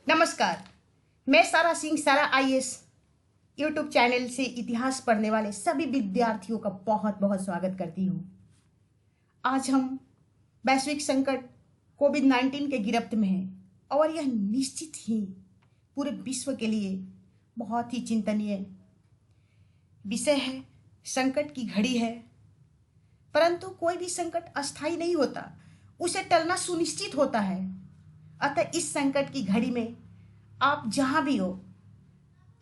नमस्कार। मैं सारा सिंह सारा आईएएस यूट्यूब चैनल से इतिहास पढ़ने वाले सभी विद्यार्थियों का बहुत बहुत स्वागत करती हूँ। आज हम वैश्विक संकट कोविड-19 के गिरफ्त में हैं और यह निश्चित ही पूरे विश्व के लिए बहुत ही चिंतनीय विषय है। संकट की घड़ी है, परंतु कोई भी संकट अस्थायी नहीं होता, उसे टलना सुनिश्चित होता है। अतः इस संकट की घड़ी में आप जहाँ भी हो,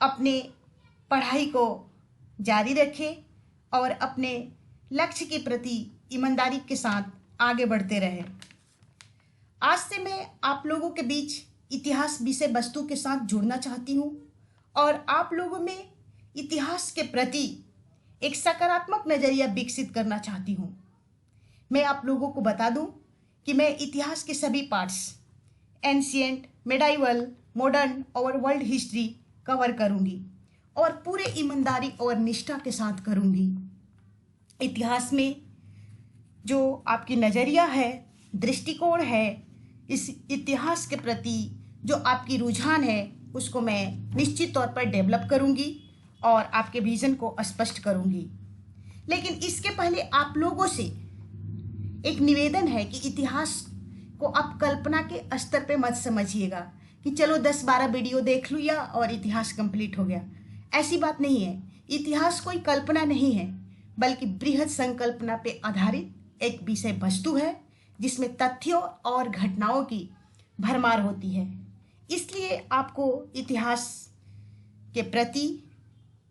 अपने पढ़ाई को जारी रखें और अपने लक्ष्य के प्रति ईमानदारी के साथ आगे बढ़ते रहें। आज से मैं आप लोगों के बीच इतिहास विषय वस्तु के साथ जुड़ना चाहती हूँ और आप लोगों में इतिहास के प्रति एक सकारात्मक नज़रिया विकसित करना चाहती हूँ। मैं आप लोगों को बता दूँ कि मैं इतिहास के सभी पार्ट्स एंशिएंट, मेडाइवल, मॉडर्न और वर्ल्ड हिस्ट्री कवर करूंगी और पूरे ईमानदारी और निष्ठा के साथ करूंगी। इतिहास में जो आपकी नज़रिया है, दृष्टिकोण है, इस इतिहास के प्रति जो आपकी रुझान है, उसको मैं निश्चित तौर पर डेवलप करूंगी और आपके विजन को स्पष्ट करूंगी। लेकिन इसके पहले आप लोगों से एक निवेदन है कि इतिहास को आप कल्पना के स्तर पे मत समझिएगा कि चलो 10-12 वीडियो देख लूँ और इतिहास कंप्लीट हो गया। ऐसी बात नहीं है। इतिहास कोई कल्पना नहीं है, बल्कि बृहद संकल्पना पे आधारित एक विषय वस्तु है जिसमें तथ्यों और घटनाओं की भरमार होती है। इसलिए आपको इतिहास के प्रति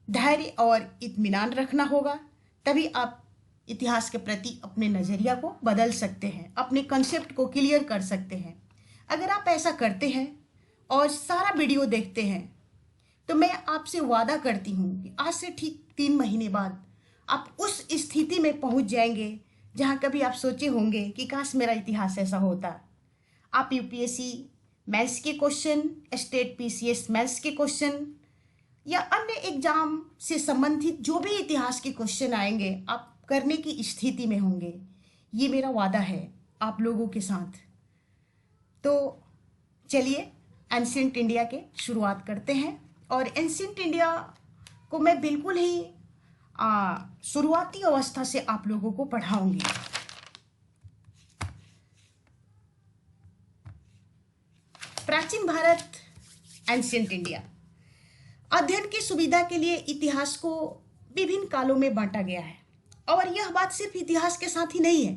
धैर्य और इत्मीनान रखना होगा, तभी आप इतिहास के प्रति अपने नज़रिया को बदल सकते हैं, अपने कंसेप्ट को क्लियर कर सकते हैं। अगर आप ऐसा करते हैं और सारा वीडियो देखते हैं तो मैं आपसे वादा करती हूँ कि आज से ठीक 3 महीने बाद आप उस स्थिति में पहुँच जाएंगे जहाँ कभी आप सोचे होंगे कि काश मेरा इतिहास ऐसा होता। आप यूपीएससी मैथ्स के क्वेश्चन, स्टेट पीसीएस मैथ्स के क्वेश्चन या अन्य एग्जाम से संबंधित जो भी इतिहास के क्वेश्चन आएंगे, आप करने की स्थिति में होंगे। ये मेरा वादा है आप लोगों के साथ। तो चलिए एंशिएंट इंडिया के शुरुआत करते हैं और एंशिएंट इंडिया को मैं बिल्कुल ही शुरुआती अवस्था से आप लोगों को पढ़ाऊंगी। प्राचीन भारत, एंशिएंट इंडिया। अध्ययन की सुविधा के लिए इतिहास को विभिन्न कालों में बांटा गया है और यह बात सिर्फ इतिहास के साथ ही नहीं है,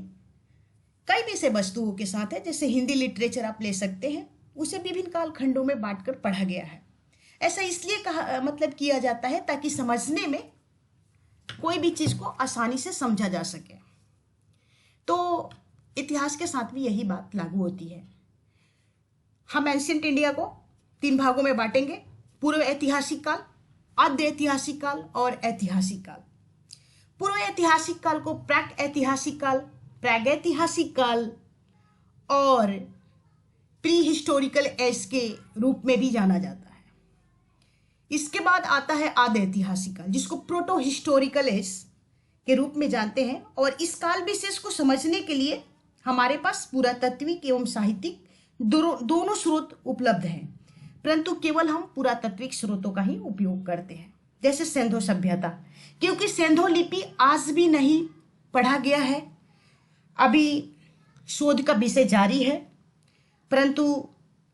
कई विषय वस्तुओं के साथ है। जैसे हिंदी लिटरेचर आप ले सकते हैं, उसे विभिन्न कालखंडों में बांटकर पढ़ा गया है। ऐसा इसलिए किया जाता है ताकि समझने में कोई भी चीज़ को आसानी से समझा जा सके। तो इतिहास के साथ भी यही बात लागू होती है। हम एंशिएंट इंडिया को 3 भागों में बांटेंगे: पूर्व ऐतिहासिक काल, आद्य ऐतिहासिक काल और ऐतिहासिक काल। पूर्व ऐतिहासिक काल को प्राक ऐतिहासिक काल, प्रागैतिहासिक काल और प्री हिस्टोरिकल एज के रूप में भी जाना जाता है। इसके बाद आता है आद्य ऐतिहासिक काल, जिसको प्रोटो हिस्टोरिकल एज के रूप में जानते हैं। और इस काल विशेष को समझने के लिए हमारे पास पुरातात्विक एवं साहित्यिक दोनों स्रोत उपलब्ध हैं, परंतु केवल हम पुरातात्विक स्रोतों का ही उपयोग करते हैं। जैसे सिंधु सभ्यता, क्योंकि सिंधु लिपि आज भी नहीं पढ़ा गया है, अभी शोध का विषय जारी है, परंतु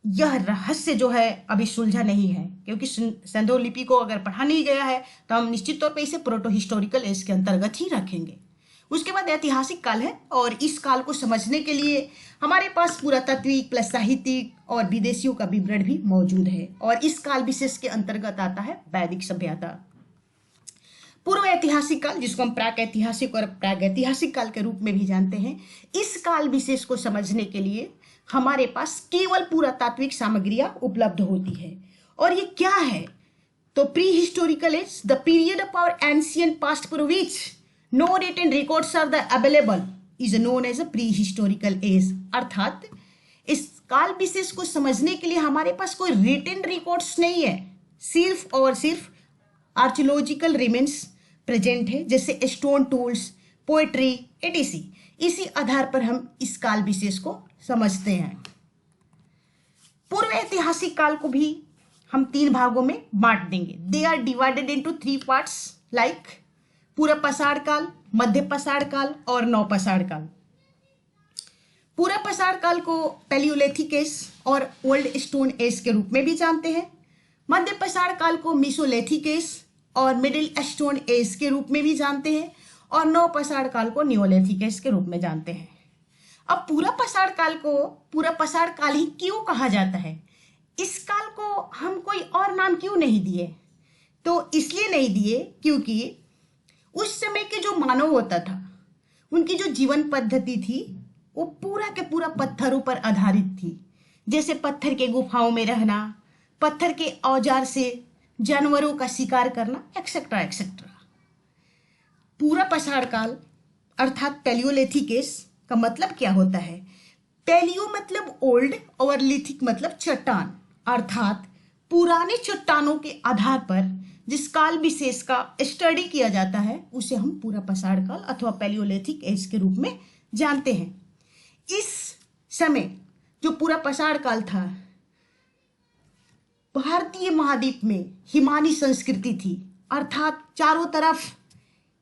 यह रहस्य जो है अभी सुलझा नहीं है। क्योंकि सिंधु लिपि को अगर पढ़ा नहीं गया है तो हम निश्चित तौर पे इसे प्रोटो हिस्टोरिकल एज के अंतर्गत ही रखेंगे। उसके बाद ऐतिहासिक काल है और इस काल को समझने के लिए हमारे पास पुरातात्विक प्लस साहित्यिक और विदेशियों का विवरण भी मौजूद है और इस काल विशेष के अंतर्गत आता है वैदिक सभ्यता। पूर्व ऐतिहासिक काल, जिसको हम प्राक ऐतिहासिक और प्रागैतिहासिक काल के रूप में भी जानते हैं, इस काल विशेष को समझने के लिए हमारे पास केवल पुरातात्विक सामग्रियां उपलब्ध होती है। और ये क्या है? तो pre historical age, the period of our ancient past for which no written records are the available is known as a pre historical age. अर्थात इस काल विशेष को समझने के लिए हमारे पास कोई रिटन रिकॉर्ड्स नहीं है, सिर्फ और सिर्फ आर्कियोलॉजिकल रिमेन्स प्रेजेंट है, जैसे स्टोन टूल्स, पोएट्री एटीसी। इसी आधार पर हम इस काल विशेष को समझते हैं। पूर्व ऐतिहासिक काल को भी हम 3 भागों में बांट देंगे। They are divided into 3 parts like पूर्व पाषाण काल, मध्य पाषाण काल और नव पाषाण काल। पूर्व पाषाण काल को पैलियोलिथिक एज और ओल्ड स्टोन एज के रूप में भी जानते हैं। मध्य पाषाण काल को मेसोलिथिक एज और मिडिल स्टोन एज के रूप में भी जानते हैं और नव पाषाण काल को नियोलिथिक एज के रूप में जानते हैं। अब पूरा पाषाण काल को पूरा पाषाण काल ही क्यों कहा जाता है? इस काल को हम कोई और नाम क्यों नहीं दिए? तो इसलिए नहीं दिए क्योंकि उस समय के जो मानव होता था, उनकी जो जीवन पद्धति थी वो पूरा के पूरा पत्थरों पर आधारित थी। जैसे पत्थर के गुफाओं में रहना, पत्थर के औजार से जानवरों का शिकार करना, एक्सेट्रा एक्सेट्रा। पूरा पाषाण काल अर्थात पैलियोलिथिक एज का मतलब क्या होता है? पैलियो मतलब ओल्ड और लिथिक मतलब चट्टान, अर्थात पुराने चट्टानों के आधार पर जिस काल विशेष का स्टडी किया जाता है उसे हम पूरा पाषाण काल अथवा पैलियोलिथिक एज के रूप में जानते हैं। इस समय जो पूरा पाषाण काल था, भारतीय महाद्वीप में हिमानी संस्कृति थी, अर्थात चारों तरफ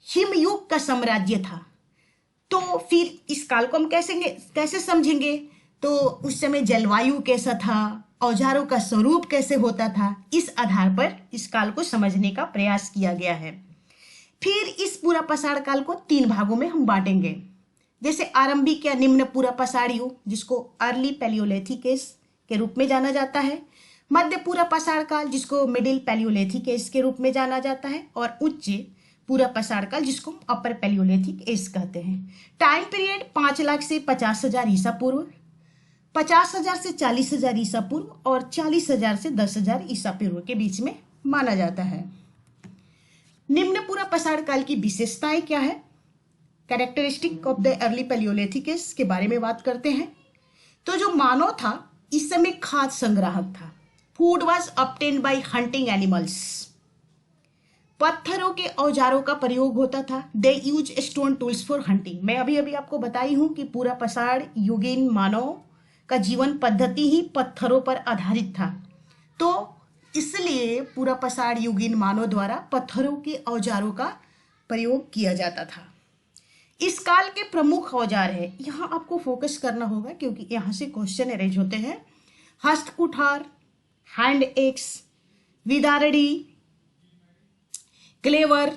हिमयुग का साम्राज्य था। तो फिर इस काल को हम कैसे समझेंगे? तो उस समय जलवायु कैसा था, औजारों का स्वरूप कैसे होता था, इस आधार पर इस काल को समझने का प्रयास किया गया है। फिर इस पूरा पाषाण काल को 3 भागों में हम बांटेंगे। जैसे आरंभिक या निम्न पूरा पाषाण युग, जिसको अर्ली पैलियोलिथिक एज के रूप में जाना जाता है, मध्य पूरा पाषाण काल जिसको मिडिल पैलियोलिथिक एज के रूप में जाना जाता है, और उच्च पूरा पाषाण काल जिसको अपर पैलियोलिथिक एज कहते हैं। टाइम पीरियड 5 लाख से 50,000 ईसा पूर्व, 50,000 से 40,000 ईसा पूर्व और 40,000 से 10,000 ईसा पूर्व के बीच में माना जाता है। निम्न पूरा पाषाण काल की विशेषताएं क्या है? Characteristic of the early palaeolithic age के बारे में बात करते हैं। तो जो मानव था इस समय खाद्य संग्राहक था। Food was obtained by hunting animals. पत्थरों के औजारों का प्रयोग होता था। They use stone tools for hunting. मैं अभी अभी आपको बताई हूं कि पूरा पाषाण युगीन मानव का जीवन पद्धति ही पत्थरों पर आधारित था, तो इसलिए पूरा पाषाण युगीन मानव द्वारा पत्थरों के औजारों का प्रयोग किया जाता था। इस काल के प्रमुख औजार है, यहाँ आपको फोकस करना होगा क्योंकि यहाँ से क्वेश्चन अरेंज होते हैं। हस्त कुठार, हैंड एक्स, विदारडी, क्लेवर,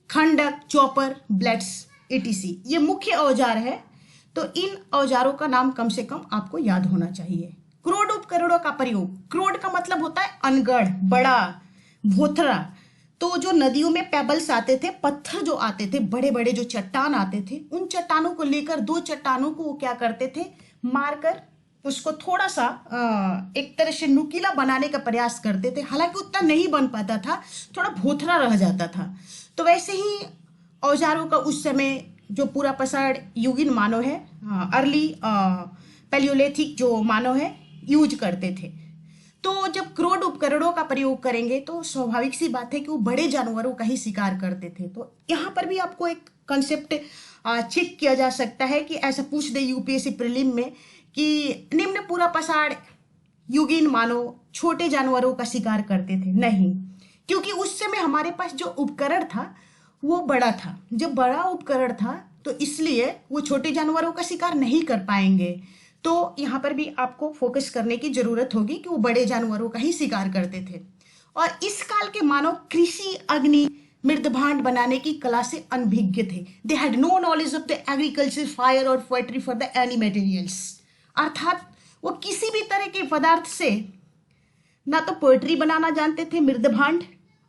खंडक, चॉपर, ब्लेड्स etc। ये मुख्य औजार है, तो इन औजारों का नाम कम से कम आपको याद होना चाहिए। क्रोड उपकरणों का प्रयोग। क्रोड का मतलब होता है अनगढ़, बड़ा, भोथरा। तो जो नदियों में पेबल्स आते थे, पत्थर जो आते थे, बड़े बड़े जो चट्टान आते थे, उन चट्टानों को लेकर 2 चट्टानों को वो क्या करते थे, मारकर उसको थोड़ा सा एक तरह से नुकीला बनाने का प्रयास करते थे। हालांकि उतना नहीं बन पाता था, थोड़ा भोथरा रह जाता था। तो वैसे ही औजारों का उस समय जो पूरा पाषाण युगीन मानव है, अर्ली पैलियोलिथिक जो मानव है, यूज करते थे। तो जब क्रोड उपकरणों का प्रयोग करेंगे तो स्वाभाविक सी बात है कि वो बड़े जानवरों का ही शिकार करते थे। तो यहाँ पर भी आपको एक कंसेप्ट चेक किया जा सकता है कि ऐसा पूछ दे यूपीएससी प्रीलिम में कि निम्न पूरा पाषाण युगीन मानव छोटे जानवरों का शिकार करते थे। नहीं, क्योंकि उस समय हमारे पास जो उपकरण था वो बड़ा था। जब बड़ा उपकरण था तो इसलिए वो छोटे जानवरों का शिकार नहीं कर पाएंगे। तो यहाँ पर भी आपको फोकस करने की जरूरत होगी कि वो बड़े जानवरों का ही शिकार करते थे। और इस काल के मानव कृषि, अग्नि, मृदभांड बनाने की कला से अनभिज्ञ थे। They had no knowledge of the agriculture, fire और poetry for the any materials. अर्थात वो किसी भी तरह के पदार्थ से ना तो पोएट्री बनाना जानते थे, मृदभांड,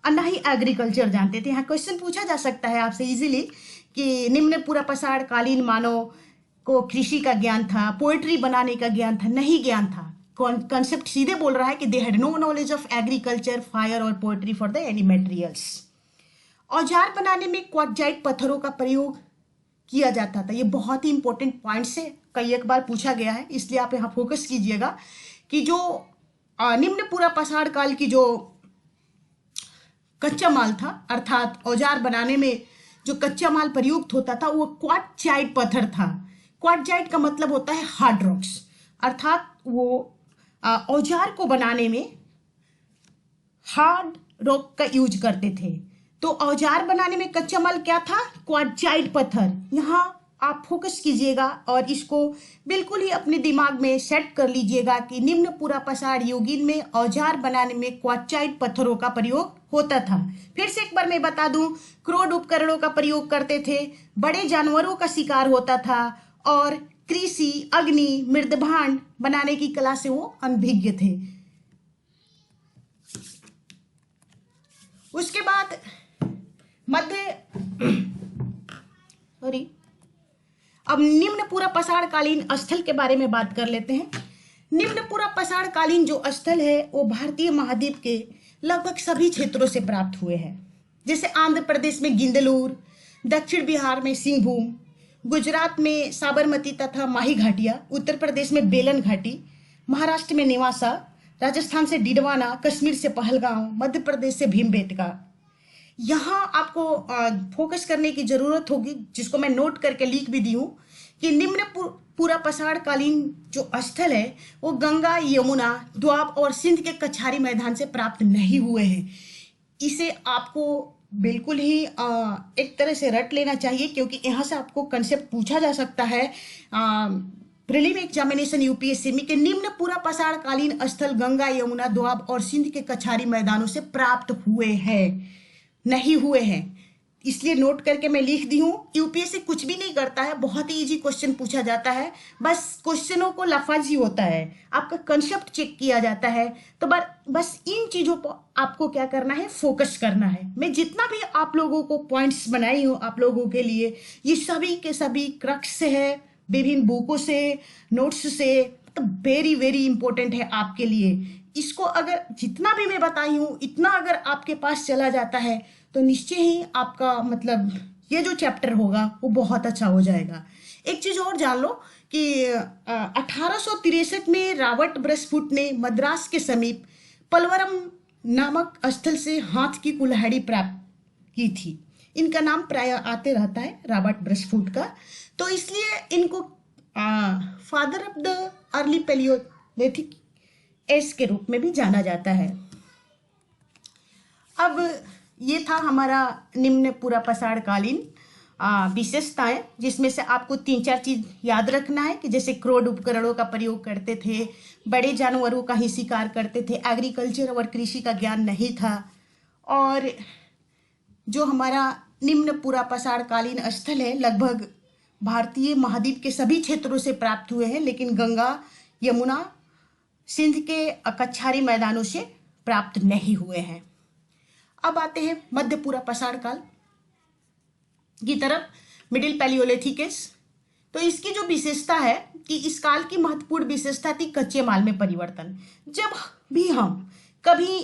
और ना ही एग्रीकल्चर जानते थे। यहाँ क्वेश्चन पूछा जा सकता है आपसे इजीली कि निम्न पूरा पाषाण कालीन मानव को कृषि का ज्ञान था, पोएट्री बनाने का ज्ञान था? नहीं ज्ञान था। कॉन्सेप्ट सीधे बोल रहा है कि they had no knowledge of agriculture, fire और poetry for the any materials. औजार बनाने में क्वार्टजाइट पत्थरों का प्रयोग किया जाता था। ये बहुत ही इंपॉर्टेंट पॉइंट्स है, कई एक बार पूछा गया है, इसलिए आप यहाँ फोकस कीजिएगा कि जो निम्न पूरा पाषाण काल की जो कच्चा माल था, अर्थात औजार बनाने में जो कच्चा माल प्रयुक्त होता था वो क्वार्टजाइट पत्थर था। क्वार्टजाइट का मतलब होता है हार्ड रॉक्स, अर्थात वो औजार को बनाने में हार्ड रॉक का यूज करते थे। तो औजार बनाने में कच्चा माल क्या था? क्वार्टजाइट पत्थर। यहाँ आप फोकस कीजिएगा और इसको बिल्कुल ही अपने दिमाग में सेट कर लीजिएगा कि निम्न पूरा पसार योगिन में औजार बनाने में क्वार्टजाइट पत्थरों का प्रयोग होता था। फिर से एक बार मैं बता दूं, क्रोड उपकरणों का प्रयोग करते थे, बड़े जानवरों का शिकार होता था और कृषि, अग्नि, मृदभांड बनाने की कला से वो अनभिज्ञ थे। उसके बाद अब निम्न पूरा पसार कालीन स्थल के बारे में बात कर लेते हैं। निम्न पूरा पसार कालीन जो स्थल है वो भारतीय महाद्वीप के लगभग सभी क्षेत्रों से प्राप्त हुए हैं। जैसे आंध्र प्रदेश में गिंदलूर, दक्षिण बिहार में सिंहभूम, गुजरात में साबरमती तथा माही घाटियां, उत्तर प्रदेश में बेलन घाटी, महाराष्ट्र में नेवासा, राजस्थान से डिडवाना, कश्मीर से पहलगांव, मध्य प्रदेश से भीमबेटका। यहाँ आपको फोकस करने की जरूरत होगी, जिसको मैं नोट करके लिख भी दी हूँ, कि निम्न पूरा पसार कालीन जो स्थल है वो गंगा, यमुना, द्वाब और सिंध के कछारी मैदान से प्राप्त नहीं हुए हैं। इसे आपको बिल्कुल ही एक तरह से रट लेना चाहिए, क्योंकि यहाँ से आपको कंसेप्ट पूछा जा सकता है प्रीलिम एग्जामिनेशन यूपीएससी में कि निम्न पूरा पसार कालीन स्थल गंगा, यमुना, द्वाब और सिंध के कछारी मैदानों से प्राप्त हुए हैं, नहीं हुए हैं। इसलिए नोट करके मैं लिख दी हूं। यूपीएससी कुछ भी नहीं करता है, बहुत ही इजी क्वेश्चन पूछा जाता है, बस क्वेश्चनों को लफाजी होता है, आपका कंसेप्ट चेक किया जाता है। तो बस इन चीजों पर आपको क्या करना है, फोकस करना है। मैं जितना भी आप लोगों को पॉइंट्स बनाई हूं आप लोगों के लिए, ये सभी के सभी क्रक्स से है, विभिन्न बुकों से, नोट्स से, तो वेरी वेरी इंपॉर्टेंट है आपके लिए। इसको अगर जितना भी मैं बताई हूँ इतना अगर आपके पास चला जाता है तो निश्चय ही आपका मतलब ये जो चैप्टर होगा वो बहुत अच्छा हो जाएगा। एक चीज और जान लो कि 1863 में रॉबर्ट ब्रसफुट ने मद्रास के समीप पलवरम नामक स्थल से हाथ की कुल्हाड़ी प्राप्त की थी। इनका नाम प्राय आते रहता है रॉबर्ट ब्रसफुट का, तो इसलिए इनको father of the early palaeolithic age के रूप में भी जाना जाता है। अब ये था हमारा निम्न पूरा पसार कालीन विशेषताएं, जिसमें से आपको 3-4 चीज याद रखना है कि जैसे क्रोड उपकरणों का प्रयोग करते थे, बड़े जानवरों का ही शिकार करते थे, एग्रीकल्चर और कृषि का ज्ञान नहीं था, और जो हमारा निम्न पूरा पसार कालीन स्थल है लगभग भारतीय महाद्वीप के सभी क्षेत्रों से प्राप्त हुए हैं, लेकिन गंगा, यमुना, सिंध के कछारी मैदानों से प्राप्त नहीं हुए हैं। अब आते हैं मध्य पूरा पसार काल की तरफ, मिडिल पैलियोलिथिक एज। तो इसकी जो विशेषता है कि इस काल की महत्वपूर्ण विशेषता थी कच्चे माल में परिवर्तन। जब भी हम कभी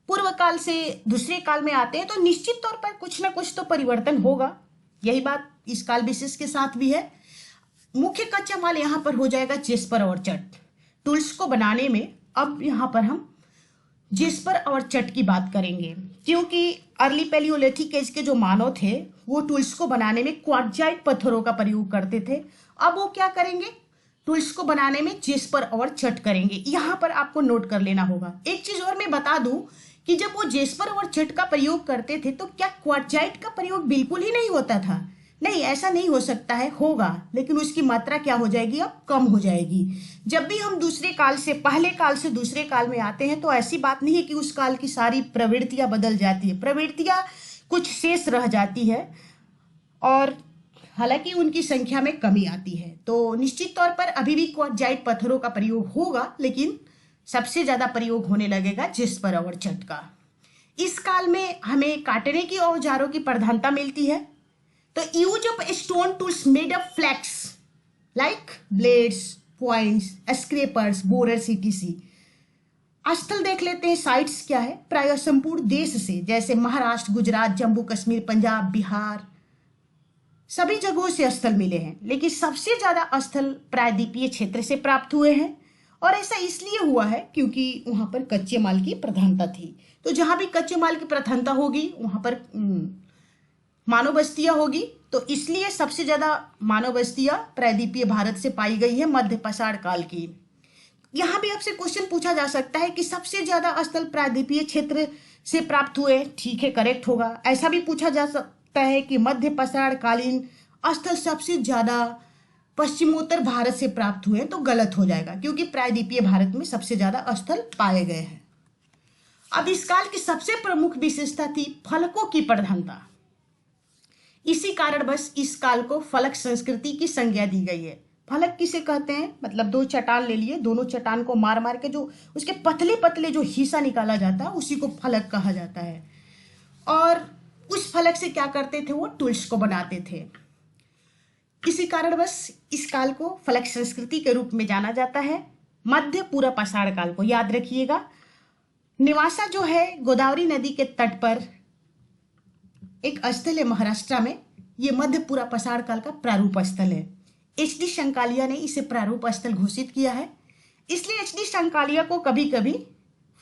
पूर्व काल से दूसरे काल में आते हैं तो निश्चित तौर पर कुछ ना कुछ तो परिवर्तन होगा। यही बात इस काल विशेष के साथ भी है। मुख्य कच्चा माल यहाँ पर हो जाएगा जेस्पर और चट। टूल्स को बनाने में अब यहाँ पर हम जेस्पर और चट की बात करेंगे, क्योंकि अर्ली पैलियोलिथिक एज के जो मानव थे वो टूल्स को बनाने में क्वार्टजाइट पत्थरों का प्रयोग करते थे। अब वो क्या करेंगे, टूल्स को बनाने में जेस्पर और चट करेंगे। यहाँ पर आपको नोट कर लेना होगा। एक चीज और मैं बता दूं कि जब वो जेस्पर और चट का प्रयोग करते थे तो क्या क्वार्टजाइट का प्रयोग बिल्कुल ही नहीं होता था? नहीं, ऐसा नहीं हो सकता है, होगा, लेकिन उसकी मात्रा क्या हो जाएगी, अब कम हो जाएगी। जब भी हम दूसरे काल से पहले काल से दूसरे काल में आते हैं तो ऐसी बात नहीं है कि उस काल की सारी प्रवृत्तियां बदल जाती है, प्रवृत्तियां कुछ शेष रह जाती है और हालांकि उनकी संख्या में कमी आती है। तो निश्चित तौर पर अभी भी क्वार्टजाइट पत्थरों का प्रयोग होगा, लेकिन सबसे ज्यादा प्रयोग होने लगेगा जेस्पर और चट का। इस काल में हमें काटने की औजारों की प्रधानता मिलती है। तो use of stone tools made of flakes like blades, points, scrapers, borers etc। स्थल देख लेते हैं, साइट्स क्या है। प्राय संपूर्ण देश से, जैसे महाराष्ट्र, गुजरात, जम्मू कश्मीर, पंजाब, बिहार, सभी जगहों से स्थल मिले हैं, लेकिन सबसे ज्यादा स्थल प्रायद्वीपीय क्षेत्र से प्राप्त हुए हैं। और ऐसा इसलिए हुआ है क्योंकि वहां पर कच्चे माल की प्रधानता थी। तो जहां भी कच्चे माल की प्रधानता होगी वहां पर मानव बस्तियां होगी, तो इसलिए सबसे ज्यादा मानव बस्तियां प्रायद्वीपीय भारत से पाई गई है मध्य पसार काल की। यहाँ भी आपसे क्वेश्चन पूछा जा सकता है कि सबसे ज्यादा स्थल प्रायद्वीपीय क्षेत्र से प्राप्त हुए। ठीक है, करेक्ट होगा। ऐसा भी पूछा जा सकता है कि मध्य पाषाणकालीन स्थल सबसे ज्यादा पश्चिमोत्तर भारत से प्राप्त हुए, तो गलत हो जाएगा क्योंकि प्रायद्वीपीय भारत में सबसे ज्यादा स्थल पाए गए हैं। अब इस काल की सबसे प्रमुख विशेषता थी फलकों की प्रधानता। इसी कारण बस इस काल को फलक संस्कृति की संज्ञा दी गई है। फलक किसे कहते हैं? मतलब दो चट्टान ले लिए, दोनों चट्टान को मार मार के जो उसके पतले पतले जो हिस्सा निकाला जाता है उसी को फलक कहा जाता है। और उस फलक से क्या करते थे? वो टूल्स को बनाते थे। इसी कारण बस इस काल को फलक संस्कृति के रूप में जाना जाता है। मध्य पूर्व पाषाण काल को याद रखिएगा। निवासा जो है गोदावरी नदी के तट पर एक स्थल है महाराष्ट्र में। ये मध्य पूर्व पाषाण काल का प्रारूप स्थल है। एच.डी. शंकालिया ने इसे प्रारूप स्थल घोषित किया है। इसलिए एच.डी. शंकालिया को कभी कभी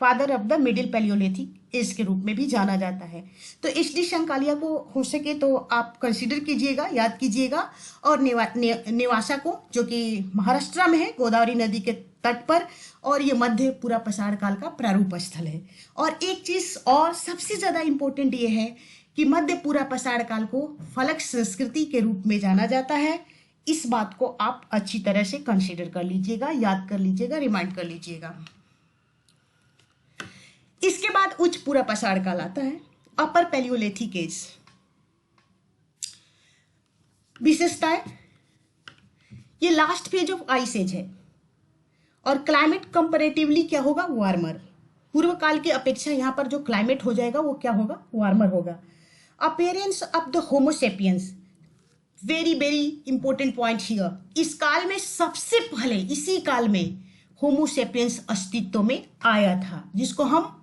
father of the middle palaeolithic age के रूप में भी जाना जाता है। तो एच.डी. शंकालिया को हो सके तो आप कंसीडर कीजिएगा, याद कीजिएगा। और निवासा को, जो कि महाराष्ट्र में है गोदावरी नदी के तट पर, और ये मध्य पूर्व पाषाण काल का प्रारूप स्थल है। और एक चीज और सबसे ज्यादा इंपॉर्टेंट ये है कि मध्य पूर्व पाषाण काल को फलक संस्कृति के रूप में जाना जाता है। इस बात को आप अच्छी तरह से कंसीडर कर लीजिएगा, याद कर लीजिएगा, रिमाइंड कर लीजिएगा। इसके बाद उच्च पूर्व पाषाण काल आता है, अपर पैलियोलिथिक एज। विशेषताएं, ये last phase of ice age है और क्लाइमेट कंपैरेटिवली क्या होगा? वार्मर। पूर्व काल की अपेक्षा यहाँ पर जो क्लाइमेट हो जाएगा वो क्या होगा? वार्मर होगा। Appearance of the Homo sapiens, very very important point here. इस काल में सबसे पहले, इसी काल में होमोसेपियंस अस्तित्व में आया था, जिसको हम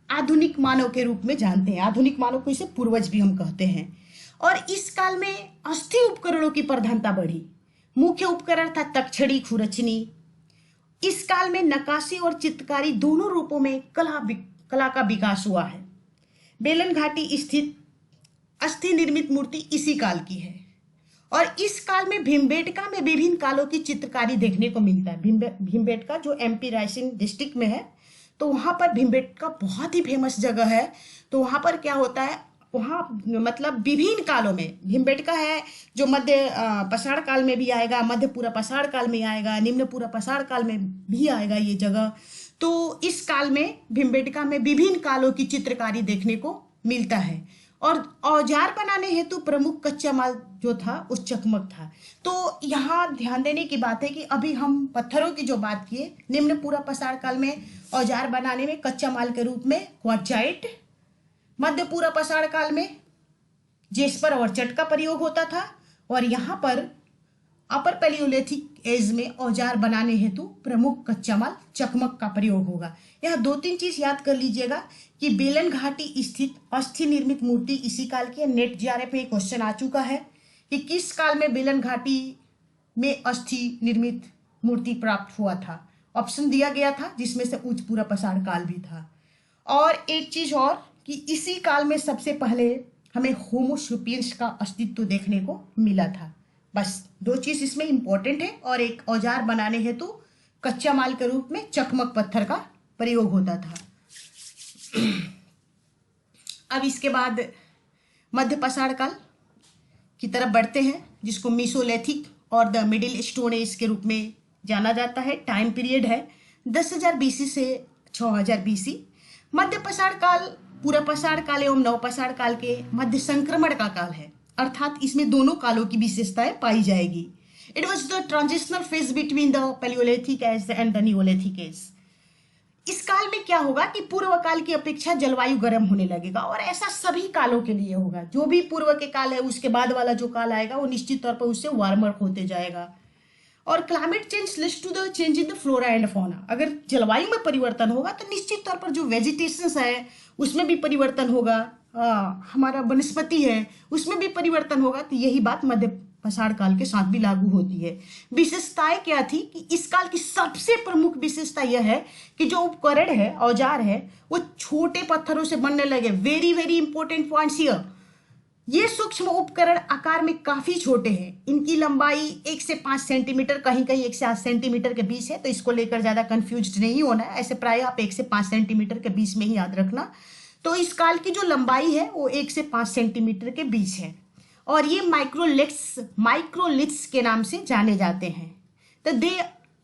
आधुनिक मानव के रूप में जानते हैं। आधुनिक मानव को इसे पूर्वज भी हम कहते हैं। और इस काल में अस्थि उपकरणों की प्रधानता बढ़ी। मुख्य उपकरण था तक्षणी, खुरचनी। इस काल में नक्काशी और चित्रकारी दोनों रूपों में कला का विकास हुआ है। बेलन घाटी स्थित अस्थि निर्मित मूर्ति इसी काल की है। और इस काल में भीमबेटका में विभिन्न कालों की चित्रकारी देखने को मिलता है। भीमबेटका जो एमपी रायसेन डिस्ट्रिक्ट में है, तो वहां पर भीमबेटका बहुत ही फेमस जगह है। तो वहां पर क्या होता है, वहाँ मतलब विभिन्न कालों में भीमबेटका है जो मध्य पाषाण काल में भी आएगा, मध्य पूर्व पाषाण काल में आएगा, निम्न पूर्व पाषाण काल में भी आएगा ये जगह। तो इस काल में भीमबेटका में विभिन्न कालों की चित्रकारी देखने को मिलता है। और औजार बनाने हेतु प्रमुख कच्चा माल जो था उस चकमक था। तो यहाँ ध्यान देने की बात है कि अभी हम पत्थरों की जो बात किए, निम्न पूर्व पाषाण काल में औजार बनाने में कच्चा माल के रूप में क्वार्टजाइट, मध्य पूर्व पाषाण काल में जेस्पर और चट का प्रयोग होता था। और यहाँ पर अपर पैलियोलिथिक एज में औजार बनाने हेतु प्रमुख कच्चा माल चकमक का प्रयोग होगा। यह दो तीन चीज याद कर लीजिएगा कि बेलन घाटी स्थित अस्थि निर्मित मूर्ति इसी काल की है। नेट जीआरएफ में क्वेश्चन आ चुका है कि किस काल में बेलन घाटी में अस्थि निर्मित मूर्ति प्राप्त हुआ था। ऑप्शन दिया गया था जिसमें से उच्च पूर्व पाषाण काल भी था। और एक चीज और कि इसी काल में सबसे पहले हमें होमोसेपियंस का अस्तित्व देखने को मिला था। बस दो चीज इसमें इंपॉर्टेंट है। और एक औजार बनाने हेतु कच्चा माल के रूप में चकमक पत्थर का प्रयोग होता था। अब इसके बाद मध्य पाषाण काल की तरफ बढ़ते हैं, जिसको मीसोलिथिक और द मिडिल स्टोन एज के रूप में जाना जाता है। टाइम पीरियड है 10,000 बीसी से 6,000 बीसी। मध्य पाषाण काल पूर्व पाषाण काल एवं नव पाषाण काल के मध्य संक्रमण का काल है, अर्थात इसमें दोनों कालों की विशेषताएं पाई जाएगी। It was the transitional phase between the palaeolithic age and the neolithic age. इस काल में क्या होगा कि पूर्व काल की अपेक्षा जलवायु गर्म होने लगेगा। और ऐसा सभी कालों के लिए होगा। जो भी पूर्व के काल है उसके बाद वाला जो काल आएगा वो निश्चित तौर पर उससे वार्मर होते जाएगा। और climate change leads to the change in the flora and fauna. अगर जलवायु में परिवर्तन होगा तो निश्चित तौर पर जो वेजिटेशन है उसमें भी परिवर्तन होगा। हमारा वनस्पति है उसमें भी परिवर्तन होगा। तो यही बात मध्य पाषाण काल के साथ भी लागू होती है। विशेषताएं क्या थी कि इस काल की सबसे प्रमुख विशेषता यह है कि जो उपकरण है, औजार है, वो छोटे पत्थरों से बनने लगे। Very very important points here. ये सूक्ष्म उपकरण आकार में काफी छोटे हैं। इनकी लंबाई 1 से 5 सेंटीमीटर, कहीं कहीं 1 से 8 सेंटीमीटर के बीच है, तो इसको लेकर ज्यादा कंफ्यूज नहीं होना है। ऐसे प्राय आप 1 से 5 सेंटीमीटर के बीच में ही याद रखना। तो इस काल की जो लंबाई है वो 1 से 5 सेंटीमीटर के बीच है और ये माइक्रोलिथ्स के नाम से जाने जाते हैं। तो they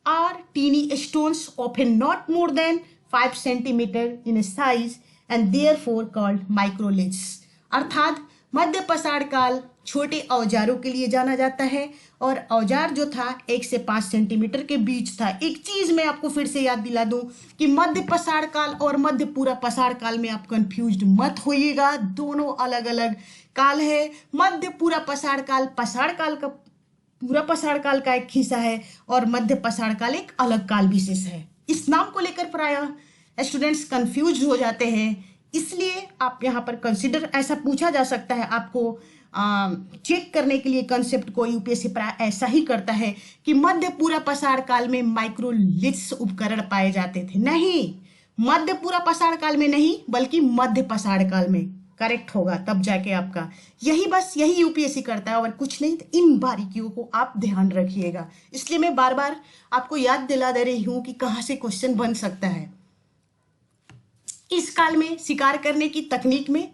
are tiny stones often not more than 5 centimetre in size and therefore called microliths. अर्थात मध्य पाषाण काल छोटे औजारों के लिए जाना जाता है और औजार जो था 1 से 5 सेंटीमीटर के बीच था। एक चीज मैं आपको फिर से याद दिला दूं कि मध्य पाषाण काल और मध्य पूरा पाषाण काल में आप कंफ्यूज्ड मत होइएगा, दोनों अलग अलग काल है। मध्य पूरा पाषाण काल का पूरा पाषाण काल का एक हिस्सा है और मध्य पाषाण काल एक अलग काल विशेष है। इस नाम को लेकर प्रायः स्टूडेंट्स कंफ्यूज हो जाते हैं, इसलिए आप यहाँ पर कंसिडर, ऐसा पूछा जा सकता है आपको चेक करने के लिए कंसेप्ट को। यूपीएससी प्राय ऐसा ही करता है कि मध्य पूरा पाषाण काल में माइक्रोलिथ्स उपकरण पाए जाते थे। नहीं, मध्य पूरा पाषाण काल में नहीं बल्कि मध्य पाषाण काल में करेक्ट होगा, तब जाके आपका यही यूपीएससी करता है और कुछ नहीं। तो इन बारीकियों को आप ध्यान रखिएगा, इसलिए मैं बार बार आपको याद दिला दे रही हूं कि कहां से क्वेश्चन बन सकता है। इस काल में शिकार करने की तकनीक में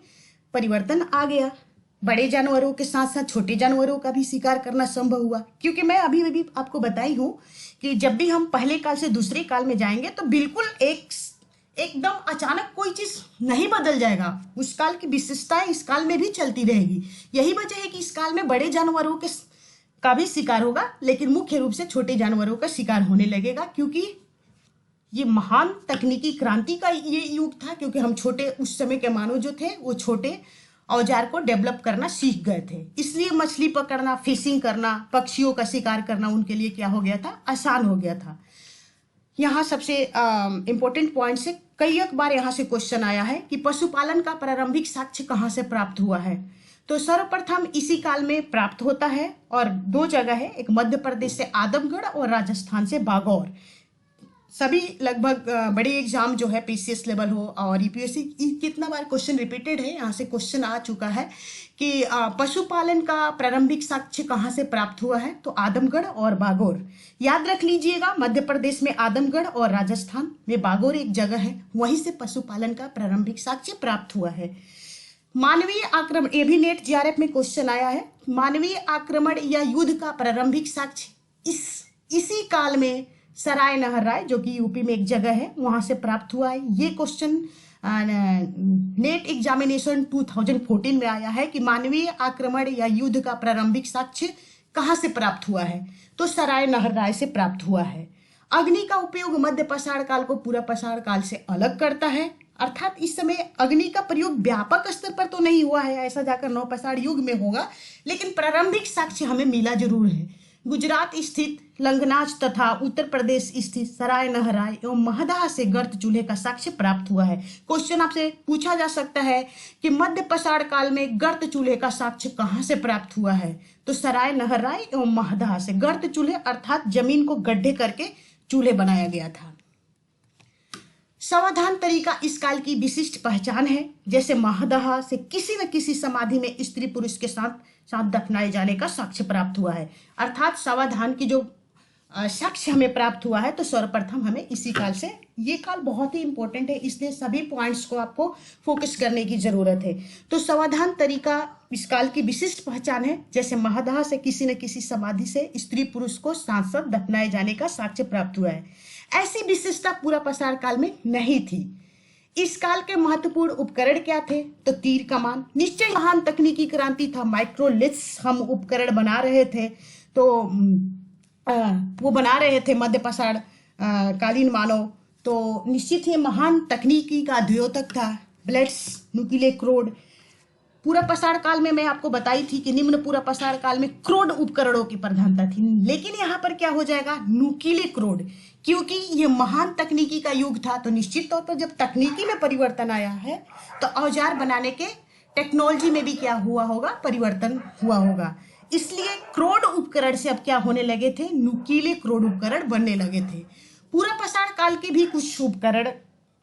परिवर्तन आ गया। बड़े जानवरों के साथ साथ छोटे जानवरों का भी शिकार करना संभव हुआ, क्योंकि मैं अभी आपको बताई हूं कि जब भी हम पहले काल से दूसरे काल में जाएंगे तो बिल्कुल एकदम अचानक कोई चीज नहीं बदल जाएगा। उस काल की विशेषताएं इस काल में भी चलती रहेगी। यही वजह है कि इस काल में बड़े जानवरों का भी शिकार होगा, लेकिन मुख्य रूप से छोटे जानवरों का शिकार होने लगेगा, क्योंकि ये महान तकनीकी क्रांति का ये युग था। क्योंकि हम छोटे, उस समय के मानव जो थे वो छोटे औजार को डेवलप करना सीख गए थे, इसलिए मछली पकड़ना, फिशिंग करना, पक्षियों का शिकार करना उनके लिए क्या हो गया था, आसान हो गया था। यहाँ सबसे इंपॉर्टेंट पॉइंट से कई एक बार यहाँ से क्वेश्चन आया है कि पशुपालन का प्रारंभिक साक्ष्य कहाँ से प्राप्त हुआ है। तो सर्वप्रथम इसी काल में प्राप्त होता है और 2 जगह है, एक मध्य प्रदेश से आदमगढ़ और राजस्थान से बागौर। सभी लगभग बड़े एग्जाम जो है पीसीएस लेवल हो और यूपीएससी, कितना बार क्वेश्चन रिपीटेड है, यहाँ से क्वेश्चन आ चुका है कि पशुपालन का प्रारंभिक साक्ष्य कहाँ से प्राप्त हुआ है। तो आदमगढ़ और बागौर याद रख लीजिएगा। मध्य प्रदेश में आदमगढ़ और राजस्थान में बागौर एक जगह है, वहीं से पशुपालन का प्रारंभिक साक्ष्य प्राप्त हुआ है। मानवीय आक्रमण, ये भी नेट जीआरएफ में क्वेश्चन आया है। मानवीय आक्रमण या युद्ध का प्रारंभिक साक्ष्य इसी काल में सराय नहर जो कि यूपी में एक जगह है, वहां से प्राप्त हुआ है। ये क्वेश्चन नेट एग्जामिनेशन 2014 में आया है कि मानवीय आक्रमण या युद्ध का प्रारंभिक साक्ष्य कहाँ से प्राप्त हुआ है। तो सराय नहर से प्राप्त हुआ है। अग्नि का उपयोग मध्य पाषाण काल को पूरा पाषाण काल से अलग करता है, अर्थात इस समय अग्नि का प्रयोग व्यापक स्तर पर तो नहीं हुआ है, ऐसा जाकर नवपाषाण युग में होगा, लेकिन प्रारंभिक साक्ष्य हमें मिला जरूर है। गुजरात स्थित लंगनाच तथा उत्तर प्रदेश स्थित सराय नहराय एवं महदाह से गर्त चूल्हे का साक्ष्य प्राप्त हुआ है। क्वेश्चन आपसे पूछा जा सकता है कि मध्य पाषाण काल में गर्त चूल्हे का साक्ष्य कहां से प्राप्त हुआ है। तो सराय नहराय एवं महदाह से। गर्त चूल्हे अर्थात जमीन को गड्ढे करके चूल्हे बनाया गया था। सावधान तरीका इस काल की विशिष्ट पहचान है। जैसे महदाह से किसी न किसी समाधि में स्त्री पुरुष के साथ दफनाए जाने का साक्ष्य प्राप्त हुआ है, अर्थात सावधान की जो साक्ष्य हमें प्राप्त हुआ है, तो सर्वप्रथम हमें इसी काल से। ये काल बहुत ही इंपॉर्टेंट है, इसलिए सभी पॉइंट्स को आपको फोकस करने की जरूरत है। तो सावधान तरीका इस काल की विशिष्ट पहचान है। जैसे महदाह से किसी न किसी समाधि से स्त्री पुरुष को साथ साथ दफनाए जाने का साक्ष्य प्राप्त हुआ है। ऐसी विशेषता पूरा पाषाण काल में नहीं थी। इस काल के महत्वपूर्ण उपकरण क्या थे। तो तीर कमान, निश्चय महान तकनीकी क्रांति था। माइक्रोलिथ्स हम उपकरण बना रहे थे, तो वो बना रहे थे मध्य पाषाण कालीन मानव, तो निश्चित ही महान तकनीकी का द्योतक था। ब्लेड्स, नुकीले क्रोड। पूरा पाषाण काल में मैं आपको बताई थी कि निम्न पूरा पाषाण काल में क्रोड उपकरणों की प्रधानता थी, लेकिन यहाँ पर क्या हो जाएगा, नुकीले क्रोड, क्योंकि ये महान तकनीकी का युग था। तो निश्चित तौर पर जब तकनीकी में परिवर्तन आया है तो औजार बनाने के टेक्नोलॉजी में भी क्या हुआ होगा, परिवर्तन हुआ होगा। इसलिए क्रोड उपकरण से अब क्या होने लगे थे, नुकीले क्रोड उपकरण बनने लगे थे। पूरा पाषाण काल के भी कुछ उपकरण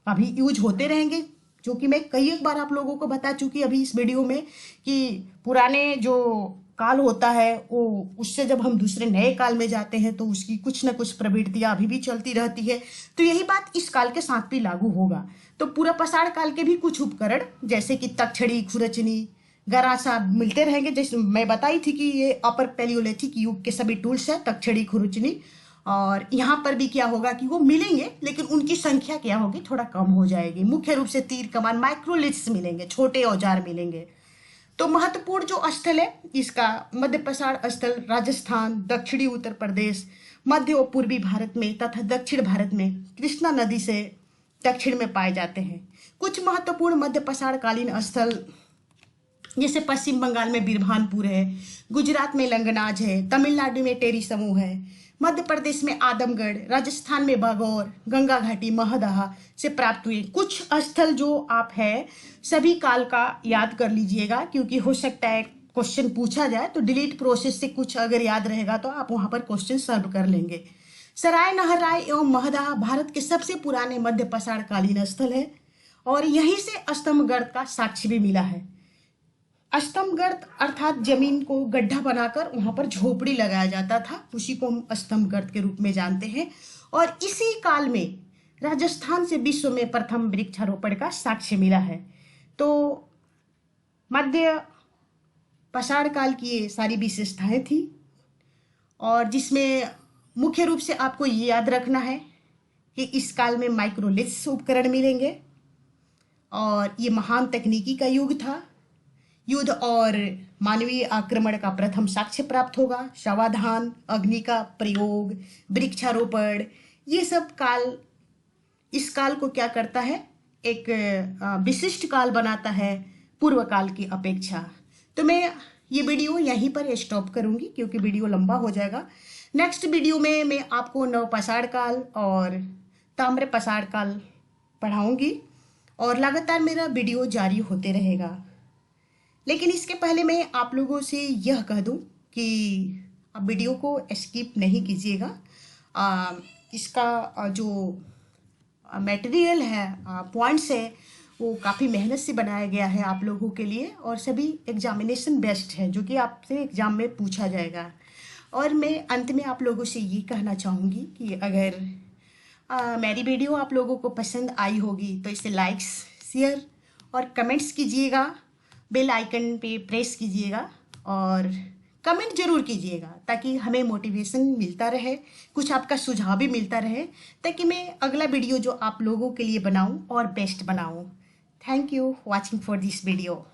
अभी यूज होते रहेंगे, जो कि मैं कई एक बार आप लोगों को बता चुकी अभी इस वीडियो में कि पुराने जो काल होता है वो उससे जब हम दूसरे नए काल में जाते हैं तो उसकी कुछ ना कुछ प्रवृत्तियां अभी भी चलती रहती है। तो यही बात इस काल के साथ भी लागू होगा। तो पूरा पसाड़ काल के भी कुछ उपकरण जैसे कि तक्षड़ी, खुरचनी, गरासा मिलते रहेंगे। जैसे मैं बताई थी कि ये अपर पैलियोलिथिक युग के सभी टूल्स है, तक्षड़ी, खुरचनी। और यहाँ पर भी क्या होगा कि वो मिलेंगे लेकिन उनकी संख्या क्या होगी, थोड़ा कम हो जाएगी। मुख्य रूप से तीर कमान, माइक्रोलिथ्स मिलेंगे, छोटे औजार मिलेंगे। तो महत्वपूर्ण जो स्थल है इसका मध्य पसाड़ स्थल राजस्थान, दक्षिणी उत्तर प्रदेश, मध्य और पूर्वी भारत में तथा दक्षिण भारत में कृष्णा नदी से दक्षिण में पाए जाते हैं। कुछ महत्वपूर्ण मध्य पसाड़ कालीन स्थल जैसे पश्चिम बंगाल में बिरभानपुर है, गुजरात में लंगनाज है, तमिलनाडु में टेरी समूह है, मध्य प्रदेश में आदमगढ़, राजस्थान में बागौर, गंगा घाटी, महदहा से प्राप्त हुए। कुछ स्थल जो आप है सभी काल का याद कर लीजिएगा, क्योंकि हो सकता है क्वेश्चन पूछा जाए तो डिलीट प्रोसेस से कुछ अगर याद रहेगा तो आप वहां पर क्वेश्चन सॉल्व कर लेंगे। सराय नहराय एवं महदहा भारत के सबसे पुराने मध्य पसाड़ कालीन स्थल है और यहीं से स्तंभगढ़ का साक्ष्य भी मिला है। स्तंभगढ़ अर्थात जमीन को गड्ढा बनाकर वहां पर झोपड़ी लगाया जाता था, उसी को हम स्तंभगढ़ के रूप में जानते हैं। और इसी काल में राजस्थान से विश्व में प्रथम वृक्षारोपण का साक्ष्य मिला है। तो मध्य पसाड़ काल की ये सारी विशेषताएं थी और जिसमें मुख्य रूप से आपको ये याद रखना है कि इस काल में माइक्रोलिथ्स उपकरण मिलेंगे और ये महान तकनीकी का युग था। युद्ध और मानवीय आक्रमण का प्रथम साक्ष्य प्राप्त होगा। शवाधान, अग्नि का प्रयोग, वृक्षारोपण, ये सब काल इस काल को क्या करता है, एक विशिष्ट काल बनाता है पूर्व काल की अपेक्षा। तो मैं ये वीडियो यहीं पर स्टॉप करूंगी क्योंकि वीडियो लंबा हो जाएगा। नेक्स्ट वीडियो में मैं आपको नव पसाड़ काल और ताम्र पसाड़ काल पढ़ाऊंगी और लगातार मेरा वीडियो जारी होते रहेगा। लेकिन इसके पहले मैं आप लोगों से यह कह दूं कि आप वीडियो को स्किप नहीं कीजिएगा। इसका जो मटेरियल है, पॉइंट्स है, वो काफ़ी मेहनत से बनाया गया है आप लोगों के लिए और सभी एग्जामिनेशन बेस्ड है जो कि आपसे एग्ज़ाम में पूछा जाएगा। और मैं अंत में आप लोगों से ये कहना चाहूँगी कि अगर मेरी वीडियो आप लोगों को पसंद आई होगी तो इसे लाइक्स, शेयर और कमेंट्स कीजिएगा। बेल आइकन पे प्रेस कीजिएगा और कमेंट जरूर कीजिएगा ताकि हमें मोटिवेशन मिलता रहे, कुछ आपका सुझाव भी मिलता रहे ताकि मैं अगला वीडियो जो आप लोगों के लिए बनाऊं और बेस्ट बनाऊं। Thank you watching for this video.